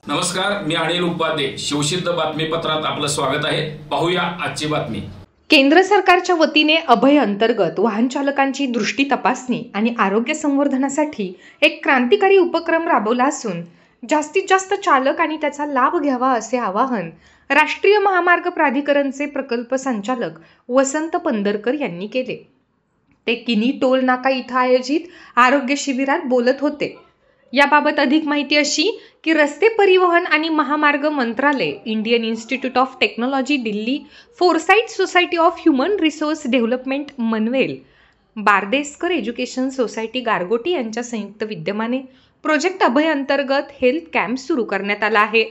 नमस्कार, मी अनिल उपाध्ये. शिवसिद्ध बातमीपत्रात आपलं स्वागत आहे. पाहूया आजची बातमी. केंद्र सरकारच्या वतीने अभय अंतर्गत वाहन चालकांची दृष्टी तपासणी आणि आरोग्य संवर्धनासाठी एक क्रांतिकारी उपक्रम राबवला असून जास्तीत जास्त चालक आणि त्याचा लाभ घ्यावा असे आवाहन राष्ट्रीय महामार्ग प्राधिकरणचे प्रकल्प संचालक वसंत पंदरकर यांनी केले. ते किनी टोल नाका इथं आयोजित आरोग्य शिबिरात बोलत होते. याबाबत अधिक माहिती अशी की रस्ते परिवहन आणि महामार्ग मंत्रालय, Indian Institute of Technology Delhi, Foresight Society of Human Resource Development Manvel, Bardeskar Education Society Gargoti यांच्या संयुक्त विद्यमाने प्रोजेक्ट अभय अंतर्गत हेल्थ कॅम्प सुरू करण्यात आला आहे.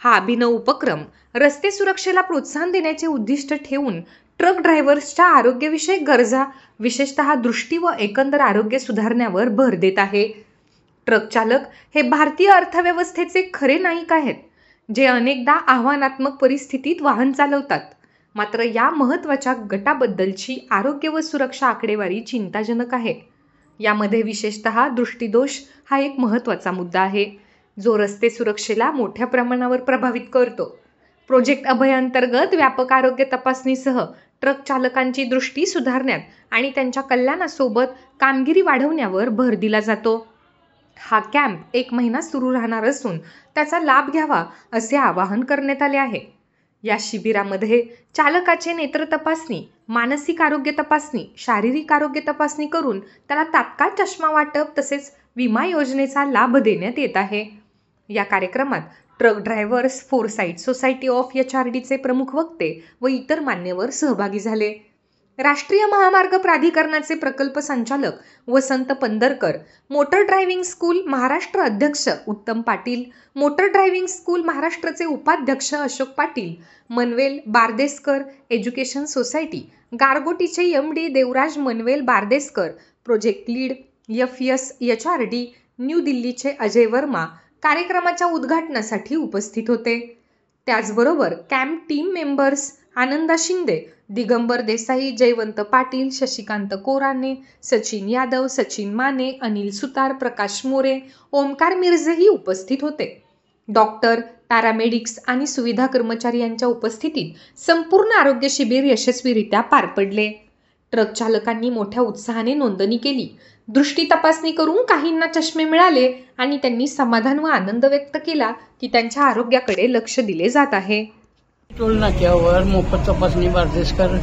हा अभिनव उपक्रम रस्ते सुरक्षेला प्रोत्साहन देण्याचे उद्दिष्ट ठेवून ट्रक ड्रायव्हर्सच्या आरोग्यविषयक गरजा, विशेषतः दृष्टी व एकंदर आरोग्य सुधारण्यावर भर देत आहे. ट्रक चालक हे भारतीय अर्थव्यवस्थेचे खरे नायक आहेत, जे अनेकदा आव्हानात्मक परिस्थितीत वाहन चालवतात. मात्र या महत्त्वाच्या गटाबद्दलची आरोग्य व सुरक्षा आकडेवारी चिंताजनक आहे. यामध्ये विशेषतः दृष्टीदोष हा एक महत्त्वाचा मुद्दा आहे, जो रस्ते सुरक्षेला मोठ्या प्रमाणावर प्रभावित करतो. प्रोजेक्ट अभय अंतर्गत व्यापक आरोग्य तपासणीसह ट्रक चालकांची दृष्टी सुधारण्यात आणि त्यांच्या कल्याणासोबत कामगिरी वाढवण्यावर भर दिला जातो. हा कॅम्प 1 महिना सुरू राहणार असून त्याचा लाभ घ्यावा असे आवाहन करण्यात आले आहे. या शिबिरामध्ये चालकाचे नेत्र तपासणी, मानसिक आरोग्य तपासणी, शारीरिक आरोग्य तपासणी करून त्याला तात्काळ चष्मा वाटप तसेच विमा योजनेचा लाभ देण्यात येत आहे. या कार्यक्रमात truck drivers, Foresight Society of HRDचे प्रमुख वक्ते व इतर मान्यवर सहभागी झाले. राष्ट्रीय महामार्ग प्राधिकरणाचे प्रकल्प संचालक Vasant Pandarkar, motor driving school Maharashtra अध्यक्ष Uttam Patil, motor driving school महाराष्ट्राचे उपाध्यक्ष अशोक पाटील, मनवेल बारदेसकर एज्युकेशन सोसायटी गारगोटीचे MD Devraj Manvel Bardeskar, project lead FS HRD new दिल्लीचे अजय वर्मा कार्यक्रमाच्या उद्घाटनासाठी उपस्थित होते. त्याचबरोबर camp team members Ananda Shinde, Digambar Desai, Jaywant Patil, Shashikant Korane, Sachin Yadav, Sachin Mane, Anil Sutar, Prakash More, Omkar मिर्झेही उपस्थित होते. डॉक्टर, पॅरामेडिक्स आणि सुविधा कर्मचारी यांच्या उपस्थितीत संपूर्ण आरोग्य शिबिर यशस्वीरित्या पार पडले. ट्रक चालकांनी मोठ्या उत्साहाने नोंदणी केली. दृष्टी तपासणी करून काहींना चष्मे मिळाले आणि त्यांनी समाधान व आनंद व्यक्त केला की त्यांच्या आरोग्याकडे लक्ष दिले जात आहे. टोल नाक्यावर मोफत तपासणी बारदेसकर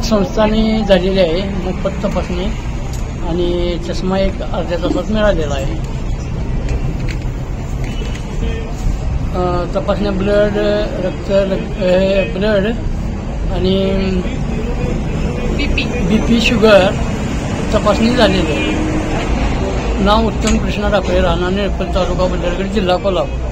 संस्थांनी झालेली आहे. मोफत तपासणी आणि चष्मा एक अर्ध्या तासात मिळालेला आहे. तपासण्या ब्लड, ब्लड आणि BP, शुगर तपासणी झालेली आहे. नाव उत्तम कृष्णा राखळे, राहणार निळपल, तालुका बंदरगड, जिल्हा कोल्हापूर.